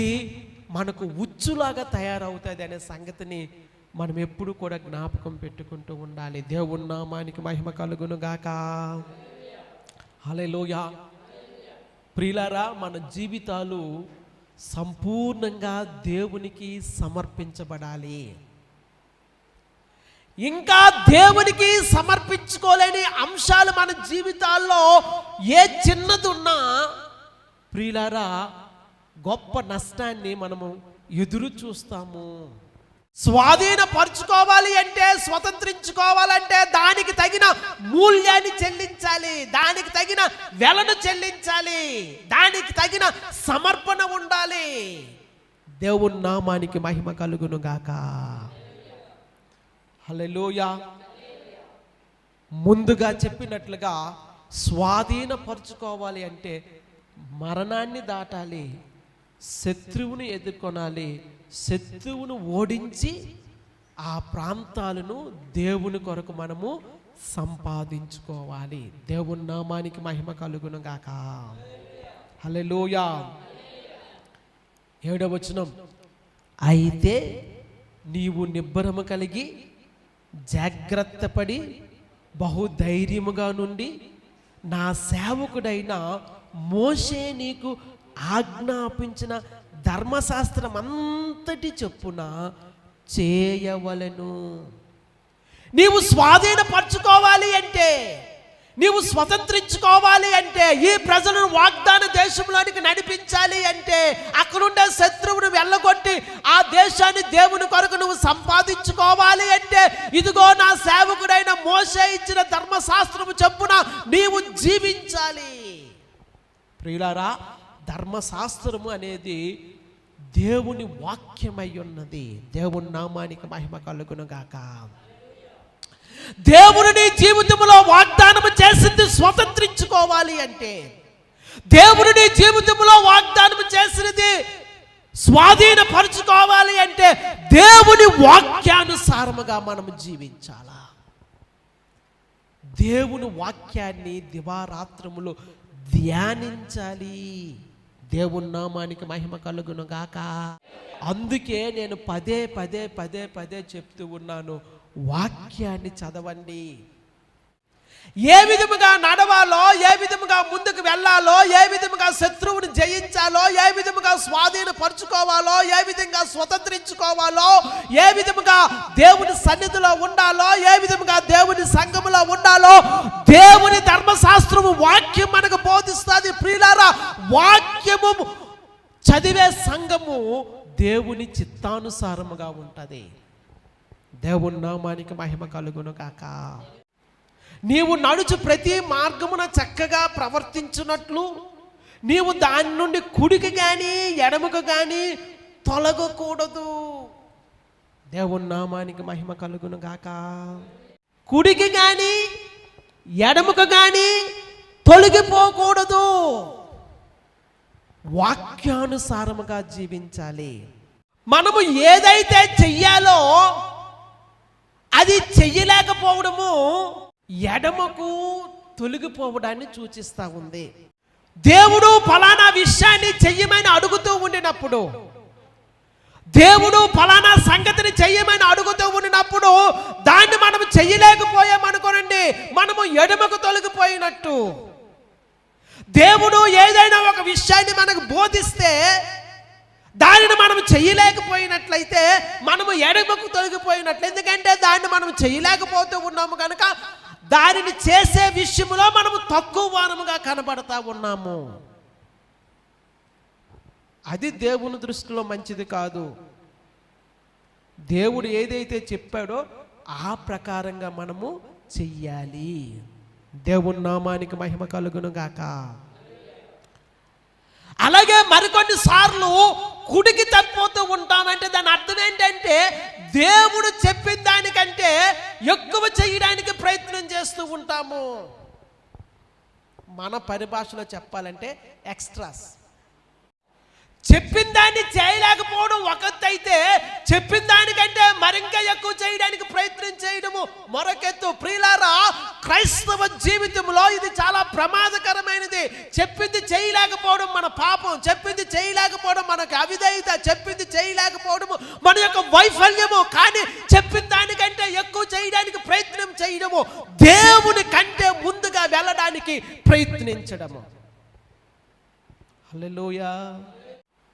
మనకు ఉచ్చులాగా తయారవుతుంది అనే సంగతిని మనం ఎప్పుడు కూడా జ్ఞాపకం పెట్టుకుంటూ ఉండాలి. దేవుని నామానికి మహిమ కలుగును గాక. హల్లెలూయా. ప్రియులారా, మన జీవితాలు సంపూర్ణంగా దేవునికి సమర్పించబడాలి. ఇంకా దేవునికి సమర్పించుకోలేని అంశాలు మన జీవితాల్లో ఏ చిన్నదున్నా ప్రియులారా గొప్ప నష్టాన్ని మనము ఎదురు చూస్తాము. స్వాధీనపరచుకోవాలి అంటే, స్వతంత్రించుకోవాలంటే దానికి తగిన మూల్యాన్ని చెల్లించాలి, దానికి తగిన వెలను చెల్లించాలి, దానికి తగిన సమర్పణ ఉండాలి. దేవుని నామానికి మహిమ కలుగును గాక. హల్లెలూయా. ముందుగా చెప్పినట్లుగా స్వాధీనపరచుకోవాలి అంటే మరణాన్ని దాటాలి, శత్రువుని ఎదుర్కొనాలి, శత్రువును ఓడించి ఆ ప్రాంతాలను దేవుని కొరకు మనము సంపాదించుకోవాలి. దేవుని నామానికి మహిమ కలుగును గాక. హల్లెలూయా. 7వ వచనం, అయితే నీవు నిబ్బరము కలిగి జాగ్రత్త పడి బహుధైర్యముగా నుండి నా సేవకుడైన మోషే నీకు ఆజ్ఞాపించిన ధర్మశాస్త్రం అంతటి చొప్పున చేయవలెను. నీవు స్వాధీనపరచుకోవాలి అంటే, నీవు స్వతంత్రించుకోవాలి అంటే, ఈ ప్రజలను వాగ్దాన దేశంలోనికి నడిపించాలి అంటే, అక్కడుండే శత్రువును వెళ్ళగొట్టి ఆ దేశాన్ని దేవుని కొరకు నువ్వు సంపాదించుకోవాలి అంటే, ఇదిగో నా సేవకుడైన మోషే ఇచ్చిన ధర్మశాస్త్రము చొప్పున నీవు జీవించాలి. ప్రియులారా, ధర్మశాస్త్రము అనేది దేవుని వాక్యమై ఉన్నది. దేవుని నామానికి మహిమ కలుగును గాక. దేవుని నీ జీవితంలో వాగ్దానము చేసింది స్వతంత్రించుకోవాలి అంటే, దేవుని నీ జీవితంలో వాగ్దానము చేసినది స్వాధీనపరుచుకోవాలి అంటే దేవుని వాక్యానుసారముగా మనం జీవించాలా. దేవుని వాక్యాన్ని దివారాత్రములు ధ్యానించాలి. దేవుని నామానికి మహిమ కలుగును గాక. అందుకే నేను పదే పదే పదే పదే చెప్తూ ఉన్నాను, వాక్యాన్ని చదవండి. ఏ విధముగా నడవాలో, ఏ విధముగా ముందుకు వెళ్ళాలో, ఏ విధముగా శత్రువుని జయించాలో, ఏ విధముగా స్వాధీనపరుచుకోవాలో, ఏ విధంగా స్వతంత్రించుకోవాలో, ఏ విధముగా దేవుని సన్నిధిలో ఉండాలో, ఏ విధముగా దేవుని సంఘములో ఉండాలో దేవుని ధర్మశాస్త్రము వాక్యం మనకు బోధిస్తుంది. ప్రియులారా, వాక్యము చదివే సంఘము దేవుని చిత్తానుసారముగా ఉంటది. దేవుని నామానికి మహిమ కలుగును కాక. నీవు నడుచు ప్రతి మార్గమున చక్కగా ప్రవర్తించున్నట్లు నీవు దాని నుండి కుడికి కానీ ఎడమకు కానీ తొలగకూడదు. దేవుని నామానికి మహిమ కలుగును గాక. కుడికి కానీ ఎడమకు కానీ తొలగిపోకూడదు. వాక్యానుసారముగా జీవించాలి. మనము ఏదైతే చెయ్యాలో అది చెయ్యలేకపోవడము ఎడమకు తొలగిపోవడాన్ని సూచిస్తూ ఉంది. దేవుడు ఫలానా విషయాన్ని చెయ్యమని అడుగుతూ ఉండినప్పుడు, దేవుడు ఫలానా సంగతిని చెయ్యమని అడుగుతూ ఉండినప్పుడు దాన్ని మనం చెయ్యలేకపోయామనుకోనండి, మనము ఎడమకు తొలగిపోయినట్టు. దేవుడు ఏదైనా ఒక విషయాన్ని మనకు బోధిస్తే దానిని మనం చెయ్యలేకపోయినట్లయితే మనము ఎడమకు తొలగిపోయినట్లు. ఎందుకంటే దాన్ని మనం చెయ్యలేకపోతూ ఉన్నాము కనుక దానిని చేసే విషయంలో మనము తక్కువ వారముగా కనబడతా ఉన్నాము. అది దేవుని దృష్టిలో మంచిది కాదు. దేవుడు ఏదైతే చెప్పాడో ఆ ప్రకారంగా మనము చెయ్యాలి. దేవుని నామానికి మహిమ కలుగును గాక. అలాగే మరికొన్ని సార్లు కుడికి తప్పిపోతూ ఉంటామంటే దాని అర్థం ఏంటంటే దేవుడు చెప్పిన దానికంటే ఎక్కువ చేయడానికి ప్రయత్నం చేస్తూ ఉంటాము. మన పరిభాషలో చెప్పాలంటే ఎక్స్ట్రాస్. చెప్పిన దాన్ని చేయలేకపోవడం ఒకటైతే చెప్పిన దానికంటే మరింకా ఎక్కువ చేయడానికి ప్రయత్నం చేయడము మరొకెత్తు. ప్రియులారా, క్రైస్తవ జీవితంలో ఇది చాలా ప్రమాదకరమైనది. చెప్పింది చేయలేకపోవడం మన పాపం, చెప్పింది చేయలేకపోవడం మనకు అవిధేయత, చెప్పింది చేయలేకపోవడము మన యొక్క వైఫల్యము. కానీ చెప్పిన దానికంటే ఎక్కువ చేయడానికి ప్రయత్నం చేయడము దేవుని కంటే ముందుగా వెళ్ళడానికి ప్రయత్నించడము. హల్లెలూయా.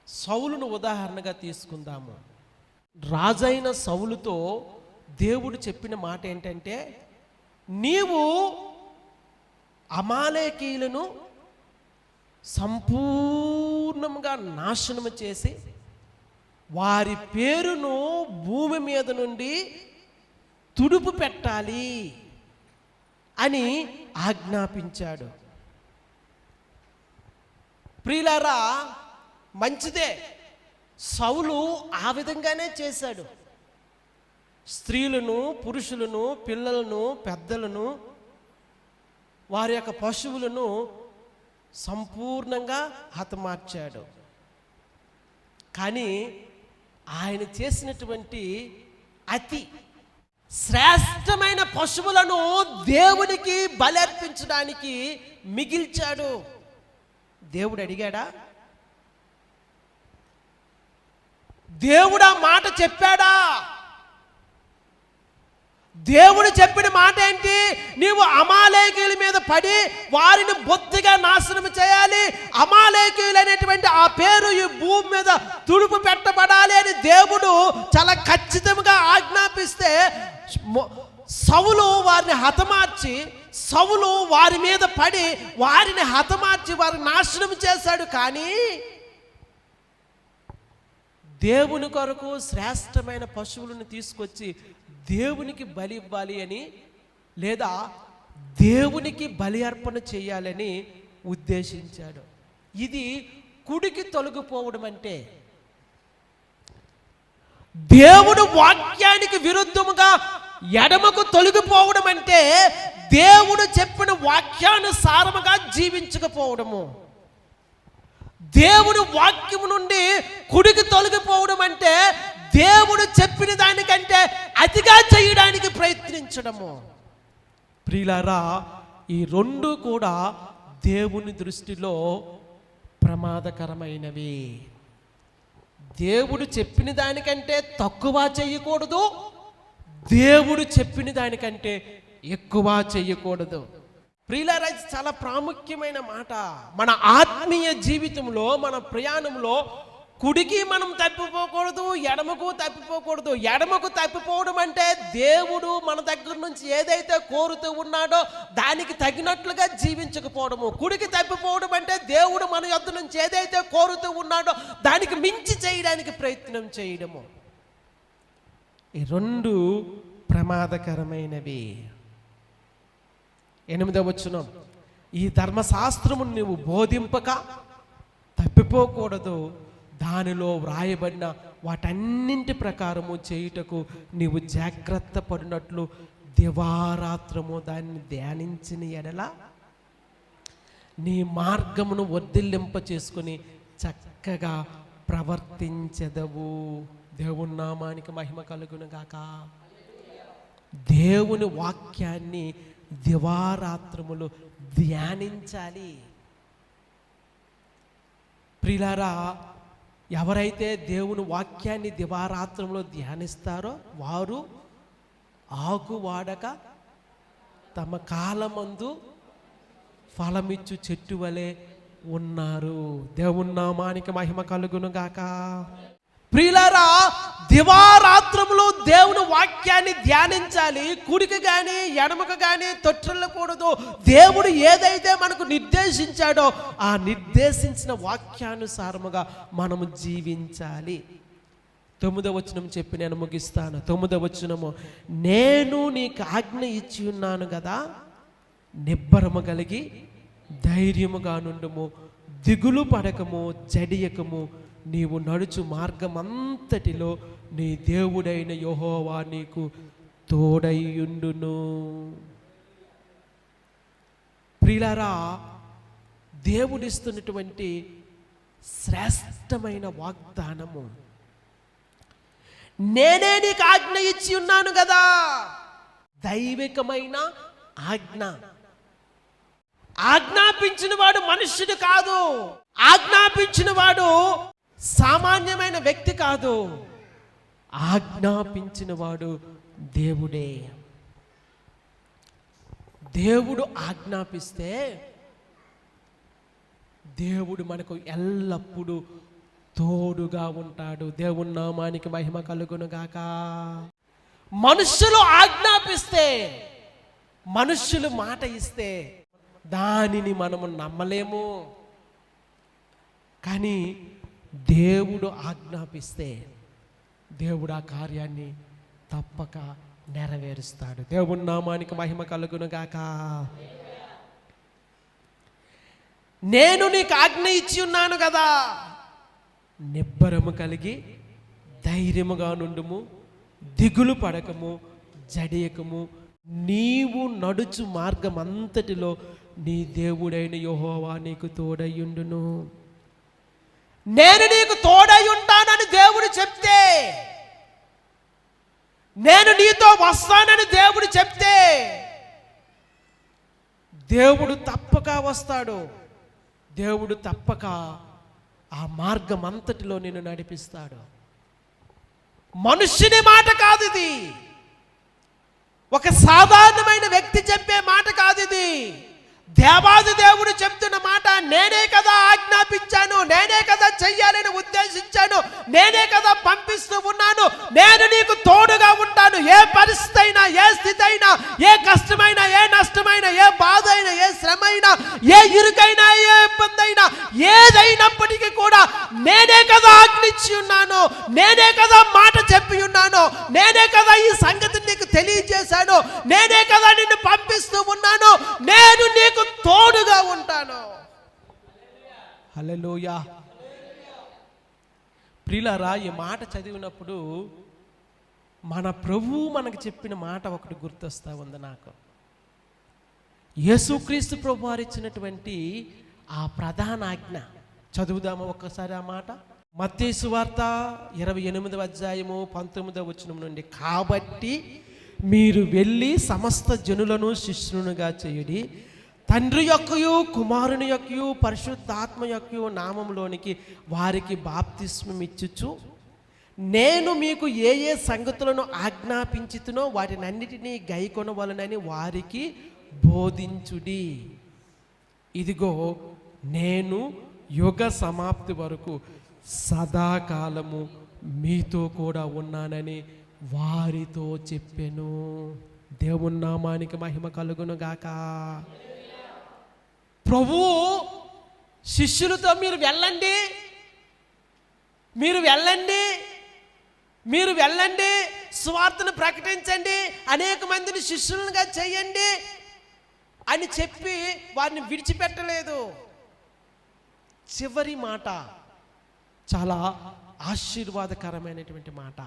సౌలును ఉదాహరణగా తీసుకుందాము. రాజైన సౌలుతో దేవుడు చెప్పిన మాట ఏంటంటే, నీవు అమాలేకీయులను సంపూర్ణంగా నాశనము చేసి వారి పేరును భూమి మీద నుండి తుడుపు పెట్టాలి అని ఆజ్ఞాపించాడు. ప్రియులారా, మంచిదే, సౌలు ఆ విధంగానే చేశాడు. స్త్రీలను, పురుషులను, పిల్లలను, పెద్దలను, వారి యొక్క పశువులను సంపూర్ణంగా హతమార్చాడు. కానీ ఆయన చేసినటువంటి అతి శ్రేష్టమైన పశువులను దేవునికి బలి అర్పించడానికి మిగిల్చాడు. దేవుడు అడిగాడా? దేవుడు ఆ మాట చెప్పాడా? దేవుడు చెప్పిన మాట ఏంటి? నీవు అమాలేకీయుల మీద పడి వారిని బొత్తిగా నాశనం చేయాలి, అమాలేకీయులు అనేటువంటి ఆ పేరు ఈ భూమి మీద తుడుపు పెట్టబడాలి అని దేవుడు చాలా ఖచ్చితంగా ఆజ్ఞాపిస్తే సౌలు వారిని హతమార్చి, సౌలు వారి మీద పడి వారిని హతమార్చి వారిని నాశనం చేశాడు. కానీ దేవుని కొరకు శ్రేష్టమైన పశువులను తీసుకొచ్చి దేవునికి బలి ఇవ్వాలి అని, లేదా దేవునికి బలి అర్పణ చేయాలని ఉద్దేశించాడు. ఇది కుడికి తొలగిపోవడం అంటే. దేవుడు వాక్యానికి విరుద్ధముగా ఎడమకు తొలగిపోవడం అంటే దేవుడు చెప్పిన వాక్యానుసారముగా జీవించకపోవడము. దేవుని వాక్యము నుండి కుడికి తొలగిపోవడం అంటే దేవుడు చెప్పిన దానికంటే అతిగా చేయడానికి ప్రయత్నించడము. ప్రియులారా, ఈ రెండు కూడా దేవుని దృష్టిలో ప్రమాదకరమైనవి. దేవుడు చెప్పిన దానికంటే తక్కువ చేయకూడదు, దేవుడు చెప్పిన దానికంటే ఎక్కువ చేయకూడదు. ప్రియులారా, ఇది చాలా ప్రాముఖ్యమైన మాట. మన ఆత్మీయ జీవితంలో, మన ప్రయాణంలో కుడికి మనం తప్పిపోకూడదు, ఎడమకు తప్పిపోకూడదు. ఎడమకు తప్పిపోవడం అంటే దేవుడు మన దగ్గర నుంచి ఏదైతే కోరుతూ ఉన్నాడో దానికి తగినట్లుగా జీవించకపోవడము. కుడికి తప్పిపోవడం అంటే దేవుడు మన యొద్ద నుంచి ఏదైతే కోరుతూ ఉన్నాడో దానికి మించి చేయడానికి ప్రయత్నం చేయడము. ఈ రెండు ప్రమాదకరమైనవి. 8వ వచనం, ఈ ధర్మశాస్త్రము నువ్వు బోధింపక తప్పిపోకూడదు, దానిలో వ్రాయబడిన వాటన్నింటి ప్రకారము చేయుటకు నీవు జాగ్రత్త పడినట్లు దివారాత్రము దాన్ని ధ్యానించిన ఎడల నీ మార్గమును వర్ధిల్లింప చేసుకుని చక్కగా ప్రవర్తించెదవు. దేవుని నామానికి మహిమ కలుగును గాక. దేవుని వాక్యాన్ని దివారాత్రములు ధ్యానించాలి. ప్రియులారా, ఎవరైతే దేవుని వాక్యాన్ని దివారాత్రంలో ధ్యానిస్తారో వారు ఆకు వాడక తమ కాలమందు ఫలమిచ్చు చెట్టు వలె ఉన్నారు. దేవుని నామానికి మహిమ కలుగును గాక. ప్రియులారా, దివారాత్రములు దేవుని వాక్యాన్ని ధ్యానించాలి. కుడికి కానీ ఎడమకు కానీ తొట్టిల్లకూడదు. దేవుడు ఏదైతే మనకు నిర్దేశించాడో ఆ నిర్దేశించిన వాక్యానుసారముగా మనము జీవించాలి. 9వ వచనం చెప్పి నేను ముగిస్తాను. 9వ వచనము, నేను నీకు ఆజ్ఞ ఇచ్చి ఉన్నాను కదా, నిబ్బరము కలిగి ధైర్యముగా నుండుము, దిగులు పడకము, జడియకము, నీవు నడుచు మార్గమంతటిలో నీ దేవుడైన యెహోవా నీకు తోడైయుండును. ప్రియులారా, దేవుడిస్తున్నటువంటి శ్రేష్టమైన వాగ్దానము, నేనే నీకు ఆజ్ఞ ఇచ్చి ఉన్నాను కదా. దైవికమైన ఆజ్ఞ. ఆజ్ఞాపించిన వాడు మనుష్యుడు కాదు, ఆజ్ఞాపించిన వాడు సామాన్యమైన వ్యక్తి కాదు, ఆజ్ఞాపించిన వాడు దేవుడే. దేవుడు ఆజ్ఞాపిస్తే దేవుడు మనకు ఎల్లప్పుడూ తోడుగా ఉంటాడు. దేవుని నామానికి మహిమ కలుగును గాక. మనుష్యులు ఆజ్ఞాపిస్తే, మనుష్యులు మాట ఇస్తే దానిని మనము నమ్మలేము. కానీ దేవుడు ఆజ్ఞాపిస్తే దేవుడు ఆ కార్యాన్ని తప్పక నెరవేరుస్తాడు. దేవుని నామానికి మహిమ కలుగును గాక. నేను నీకు ఆజ్ఞ ఇచ్చి ఉన్నాను కదా, నిబ్బరము కలిగి ధైర్యముగా నుండుము, దిగులు పడకము, జడియకము, నీవు నడుచు మార్గం అంతటిలో నీ దేవుడైన యెహోవా నీకు తోడయ్యుండును. నేను నీకు తోడై ఉంటానని దేవుడు చెప్తే, నేను నీతో వస్తానని దేవుడు చెప్తే దేవుడు తప్పక వస్తాడు. దేవుడు తప్పక ఆ మార్గం అంతటిలో నిన్ను నడిపిస్తాడు. మనుష్యుని మాట కాదు ఇది, ఒక సాధారణమైన వ్యక్తి చెప్పే మాట కాదు ఇది. దేవాది దేవుడు చెప్తున్న మాట, నేనే కదా ఆజ్ఞాపించాను, నేనే కదా చెయ్యాలని ఉద్దేశించాను, నేనే కదా పంపిస్తూ ఉన్నాను, నేను నీకు తోడుగా ఉంటాను. ఏ పరిస్థితి అయినా, ఏ స్థితి అయినా, ఏ కష్టమైనా, ఏ నష్టమైనా, ఏ బాధ అయినా, ఏ శ్రమ అయినా, ఏ ఇరుకైనా, ఏ ఇబ్బంది అయినా, ఏదైనప్పటికీ కూడా నేనే కదా ఆజ్ఞించి ఉన్నాను, నేనే కదా మాట చెప్పి ఉన్నాను, నేనే కదా ఈ సంగతి నీకు తెలియజేశాను, నేనే కదా నిన్ను పంపిస్తూ ఉన్నాను, నేను నీకు తోడుగా ఉంటాను. హల్లెలూయా. ప్రియులారా, ఈ మాట చదివినప్పుడు మన ప్రభువు మనకు చెప్పిన మాట ఒకటి గుర్తొస్తా ఉంది నాకు. యేసుక్రీస్తు ప్రభు వారు ఇచ్చినటువంటి ఆ ప్రధాన ఆజ్ఞ చదువుదామా ఒక్కసారి ఆ మాట. మత్తయి సువార్త 28వ అధ్యాయము 19వ వచనం నుండి, కాబట్టి మీరు వెళ్ళి సమస్త జనులను శిష్యులుగా చేయుడి, తండ్రి యొక్కయు కుమారుని యొక్కయు పరిశుద్ధాత్మ యొక్కయు నామములోనికి వారికి బాప్తిస్మం ఇచ్చుచు నేను మీకు ఏ ఏ సంగతులను ఆజ్ఞాపించుతునో వాటినన్నిటినీ గైకొనవలనని వారికి బోధించుడి. ఇదిగో నేను యుగ సమాప్తి వరకు సదాకాలము మీతో కూడా ఉన్నానని వారితో చెప్పెను. దేవుని నామానికి మహిమ కలుగును గాక. ప్రభువు శిష్యులతో మీరు వెళ్ళండి, మీరు వెళ్ళండి, మీరు వెళ్ళండి, సువార్తను ప్రకటించండి, అనేక మందిని శిష్యులుగా చేయండి అని చెప్పి వారిని విడిచిపెట్టలేదు. చివరి మాట చాలా ఆశీర్వాదకరమైనటువంటి మాట.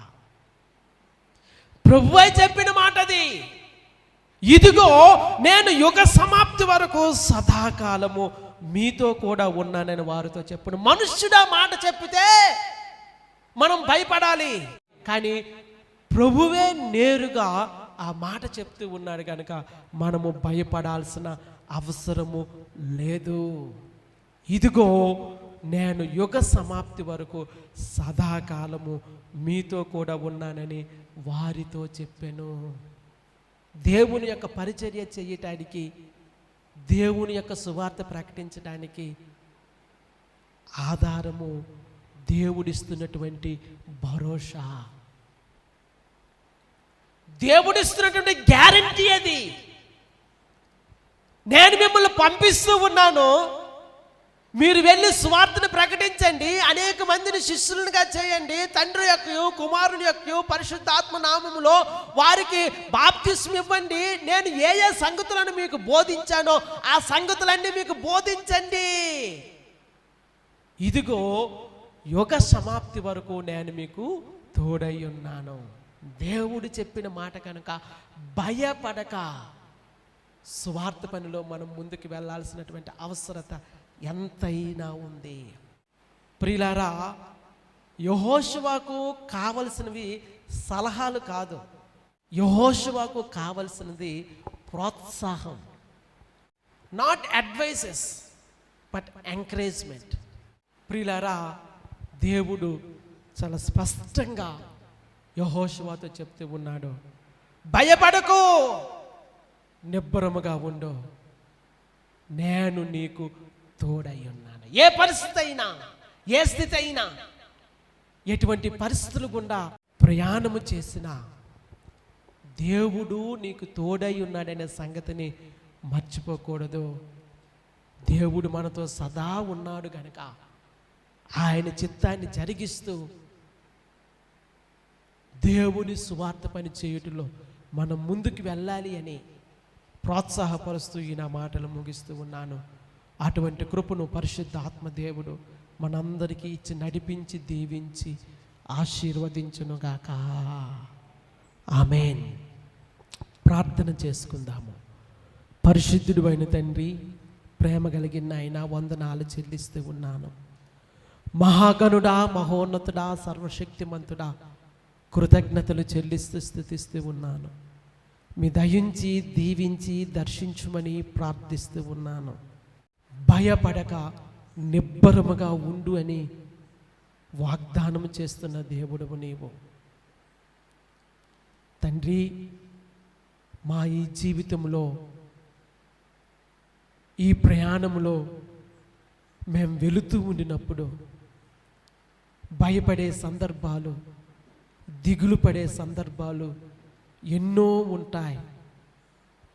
ప్రభువే చెప్పిన మాట అది. ఇదిగో నేను యుగ సమాప్తి వరకు సదాకాలము మీతో కూడా ఉన్నానని వారితో చెప్పును. మనుష్యుడా మాట చెప్పితే మనం భయపడాలి, కానీ ప్రభువే నేరుగా ఆ మాట చెప్తూ ఉన్నాడు కనుక మనము భయపడాల్సిన అవసరము లేదు. ఇదిగో నేను యుగ సమాప్తి వరకు సదాకాలము మీతో కూడా ఉన్నానని వారితో చెప్పాను. దేవుని యొక్క పరిచర్య చేయటానికి, దేవుని యొక్క సువార్త ప్రకటించడానికి ఆధారము దేవుడిస్తున్నటువంటి భరోసా, దేవుడిస్తున్నటువంటి గ్యారంటీ అది. నేను మిమ్మల్ని పంపిస్తూ ఉన్నాను, మీరు వెళ్ళి సువార్తను ప్రకటించండి, అనేక మందిని శిష్యులుగా చేయండి, తండ్రి యొక్కయు కుమారుని యొక్కయు పరిశుద్ధాత్మ నామములో వారికి బాప్తిస్మం ఇవ్వండి, నేను ఏ ఏ సంగతులను మీకు బోధించానో ఆ సంగతులన్నీ మీకు బోధించండి. ఇదిగో యుగ సమాప్తి వరకు నేను మీకు తోడై ఉన్నాను. దేవుడు చెప్పిన మాట కనుక భయపడక సువార్త పనిలో మనం ముందుకు వెళ్ళాల్సినటువంటి అవసరత ఎంతైనా ఉంది. ప్రియులారా, యెహోషువకు కావలసినవి సలహాలు కాదు, యెహోషువకు కావలసినది ప్రోత్సాహం. Not advices but encouragement. ప్రియులారా, దేవుడు చాలా స్పష్టంగా యెహోషువతో చెప్తూ ఉన్నాడు, భయపడకు, నిబ్బరముగా ఉండు, నేను నీకు తోడై ఉన్నాను. ఏ పరిస్థితి అయినా, ఏ స్థితి అయినా, ఎటువంటి పరిస్థితులు గుండా ప్రయాణము చేసినా దేవుడు నీకు తోడై ఉన్నాడనే సంగతిని మర్చిపోకూడదు. దేవుడు మనతో సదా ఉన్నాడు కనుక ఆయన చిత్తాన్ని జరిగిస్తూ దేవుని సువార్త పని చేయుటలో మనం ముందుకు వెళ్ళాలి అని ప్రోత్సాహపరుస్తూ ఈ నా మాటలు ముగిస్తూ ఉన్నాను. అటువంటి కృపను పరిశుద్ధ ఆత్మదేవుడు మనందరికీ ఇచ్చి నడిపించి దీవించి ఆశీర్వదించునుగాక. ఆమేన్. ప్రార్థన చేసుకుందాము. పరిశుద్ధుడు అయిన తండ్రి, ప్రేమ కలిగిన ఆయన, వందనాలు చెల్లిస్తూ ఉన్నాను. మహాగణుడా, మహోన్నతుడా, సర్వశక్తిమంతుడా, కృతజ్ఞతలు చెల్లిస్తూ స్తుతిస్తూ ఉన్నాను. మీ దయించి దీవించి దర్శించుమని ప్రార్థిస్తూ ఉన్నాను. భయపడక నిబ్బరముగా ఉండు అని వాగ్దానం చేస్తున్న దేవుడవు నీవు. తండ్రి, మా ఈ జీవితంలో, ఈ ప్రయాణంలో మేము వెళుతూ ఉండినప్పుడు భయపడే సందర్భాలు, దిగులు పడే సందర్భాలు ఎన్నో ఉంటాయి.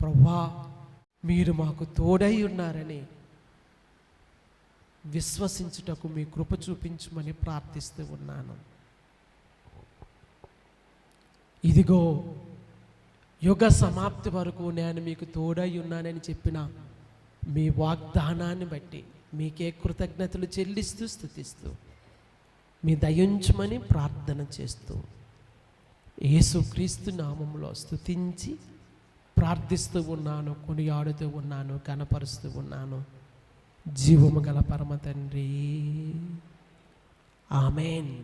ప్రభువా, మీరు మాకు తోడై ఉన్నారని విశ్వసించుటకు మీ కృప చూపించమని ప్రార్థిస్తూ ఉన్నాను. ఇదిగో యుగ సమాప్తి వరకు నేను మీకు తోడై ఉన్నానని చెప్పిన మీ వాగ్దానాన్ని బట్టి మీకే కృతజ్ఞతలు చెల్లిస్తూ స్తుతిస్తూ మీ దయించమని ప్రార్థన చేస్తూ యేసుక్రీస్తు నామములో స్తుతించి ప్రార్థిస్తూ ఉన్నాను, కొనియాడుతూ ఉన్నాను, కనపరుస్తూ ఉన్నాను. జీవము గల పరమ తండ్రి, ఆమేన్.